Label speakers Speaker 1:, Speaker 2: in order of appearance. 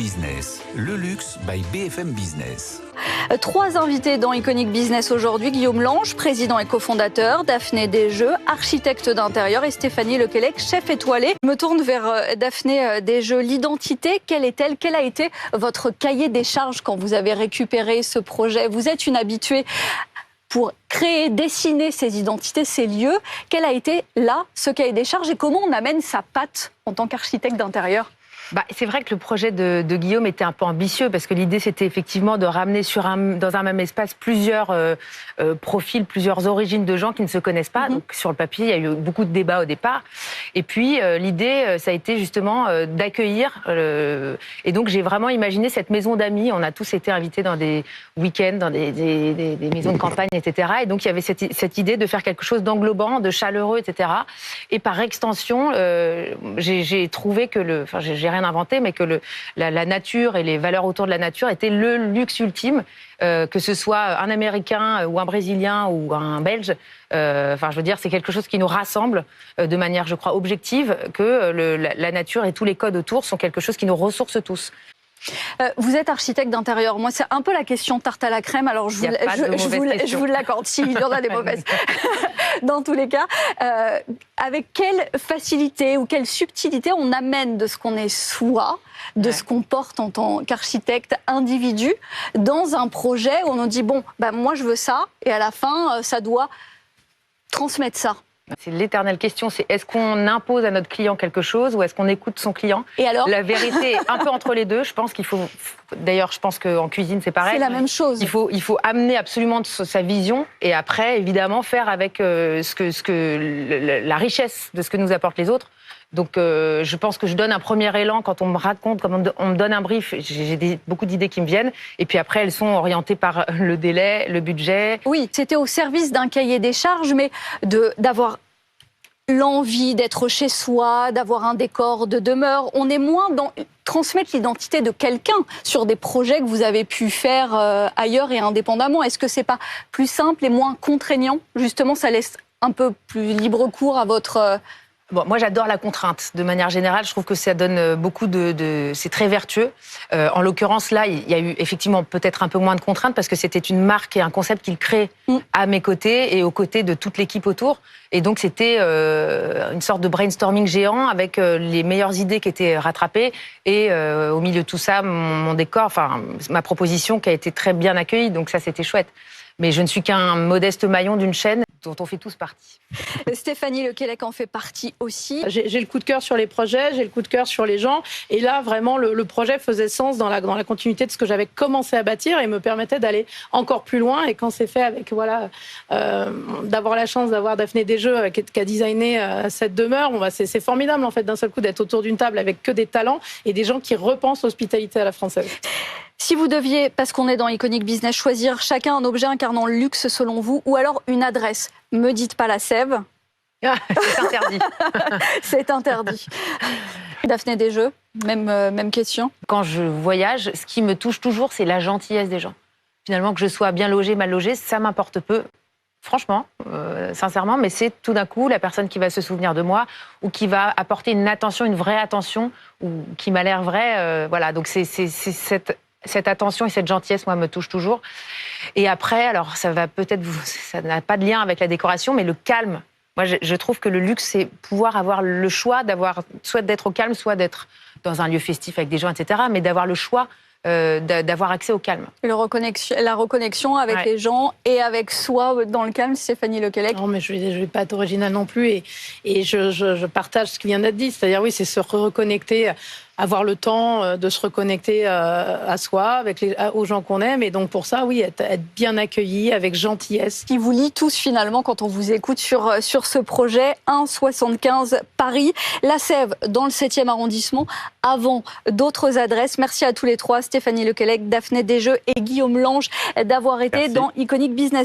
Speaker 1: Business, le luxe by BFM Business.
Speaker 2: 3 invités dans Iconic Business aujourd'hui. Guillaume Lange, président et cofondateur, Daphné Desjeux, architecte d'intérieur, et Stéphanie Lequelec, chef étoilé. Je me tourne vers Daphné Desjeux. L'identité, quelle est-elle? Quel a été votre cahier des charges quand vous avez récupéré ce projet? Vous êtes une habituée pour créer, dessiner ces identités, ces lieux. Quel a été là ce cahier des charges et comment on amène sa patte en tant qu'architecte d'intérieur?
Speaker 3: C'est vrai que le projet de Guillaume était un peu ambitieux parce que l'idée c'était effectivement de ramener dans un même espace plusieurs profils, plusieurs origines de gens qui ne se connaissent pas. Donc sur le papier, il y a eu beaucoup de débats au départ. Et puis l'idée, ça a été justement d'accueillir. Et donc j'ai vraiment imaginé cette maison d'amis. On a tous été invités dans des week-ends, dans des maisons de campagne, etc. Et donc il y avait cette idée de faire quelque chose d'englobant, de chaleureux, etc. Et par extension, j'ai trouvé que j'ai rien inventé, mais que la nature et les valeurs autour de la nature étaient le luxe ultime, que ce soit un Américain ou un Brésilien ou un Belge. Je veux dire, c'est quelque chose qui nous rassemble de manière, je crois, objective, que la nature et tous les codes autour sont quelque chose qui nous ressource tous.
Speaker 2: Vous êtes architecte d'intérieur. Moi, c'est un peu la question tarte à la crème. Alors, je vous l'accorde. Si, il y en a des mauvaises. Dans tous les cas, avec quelle facilité ou quelle subtilité on amène de ce qu'on est soi, de ce qu'on porte en tant qu'architecte individu, dans un projet où on nous dit, moi, je veux ça, et à la fin, ça doit transmettre ça.
Speaker 3: C'est l'éternelle question, c'est est-ce qu'on impose à notre client quelque chose ou est-ce qu'on écoute son client?
Speaker 2: Et alors?
Speaker 3: La vérité est un peu entre les deux. Je pense qu'il faut... D'ailleurs, je pense qu'en cuisine, c'est pareil.
Speaker 2: C'est la même chose.
Speaker 3: Il faut amener absolument sa vision et après, évidemment, faire avec la richesse de ce que nous apportent les autres. Donc, je pense que je donne un premier élan quand on me raconte, quand on me donne un brief. J'ai beaucoup d'idées qui me viennent. Et puis après, elles sont orientées par le délai, le budget.
Speaker 2: Oui, c'était au service d'un cahier des charges, mais d'avoir l'envie d'être chez soi, d'avoir un décor de demeure. On est moins dans transmettre l'identité de quelqu'un sur des projets que vous avez pu faire ailleurs et indépendamment. Est-ce que c'est pas plus simple et moins contraignant? Justement, ça laisse un peu plus libre cours à votre...
Speaker 3: Moi, j'adore la contrainte. De manière générale, je trouve que ça donne beaucoup c'est très vertueux. En l'occurrence, là, il y a eu effectivement peut-être un peu moins de contraintes parce que c'était une marque et un concept qu'il crée à mes côtés et aux côtés de toute l'équipe autour. Et donc, c'était une sorte de brainstorming géant avec les meilleures idées qui étaient rattrapées et au milieu de tout ça, mon décor, ma proposition qui a été très bien accueillie. Donc ça, c'était chouette. Mais je ne suis qu'un modeste maillon d'une chaîne dont on fait tous partie.
Speaker 2: Stéphanie Lequelec en fait partie aussi.
Speaker 4: J'ai le coup de cœur sur les projets, j'ai le coup de cœur sur les gens. Et là, vraiment, le projet faisait sens dans la continuité de ce que j'avais commencé à bâtir et me permettait d'aller encore plus loin. Et quand c'est fait avec, d'avoir la chance d'avoir Daphné Desjeux qui a designé cette demeure, c'est formidable, en fait, d'un seul coup, d'être autour d'une table avec que des talents et des gens qui repensent l'hospitalité à la française.
Speaker 2: Si vous deviez, parce qu'on est dans Iconic Business, choisir chacun un objet incarnant le luxe selon vous, ou alors une adresse, me dites pas la Sève.
Speaker 3: C'est interdit.
Speaker 2: C'est interdit. Daphné Desjeux, même question.
Speaker 3: Quand je voyage, ce qui me touche toujours, c'est la gentillesse des gens. Finalement, que je sois bien logée, mal logée, ça m'importe peu. Franchement, sincèrement, mais c'est tout d'un coup la personne qui va se souvenir de moi ou qui va apporter une attention, une vraie attention, ou qui m'a l'air vraie. Donc c'est cette attention et cette gentillesse, moi, me touche toujours. Et après, alors, ça n'a pas de lien avec la décoration, mais le calme. Moi, je trouve que le luxe, c'est pouvoir avoir le choix soit d'être au calme, soit d'être dans un lieu festif avec des gens, etc., mais d'avoir le choix d'avoir accès au calme.
Speaker 2: La reconnexion avec les gens et avec soi dans le calme, Stéphanie Lequelec.
Speaker 4: Non, mais je vais pas être originale non plus. Et je partage ce qui vient d'être dit. C'est-à-dire, oui, c'est se reconnecter, avoir le temps de se reconnecter à soi, aux gens qu'on aime. Et donc, pour ça, oui, être bien accueilli, avec gentillesse.
Speaker 2: Qui vous lie tous, finalement, quand on vous écoute sur ce projet. 1,75 Paris, La Sève, dans le 7e arrondissement, avant d'autres adresses. Merci à tous les trois, Stéphanie Lequelec, Daphné Desjeux et Guillaume Lange, d'avoir été dans Iconic Business.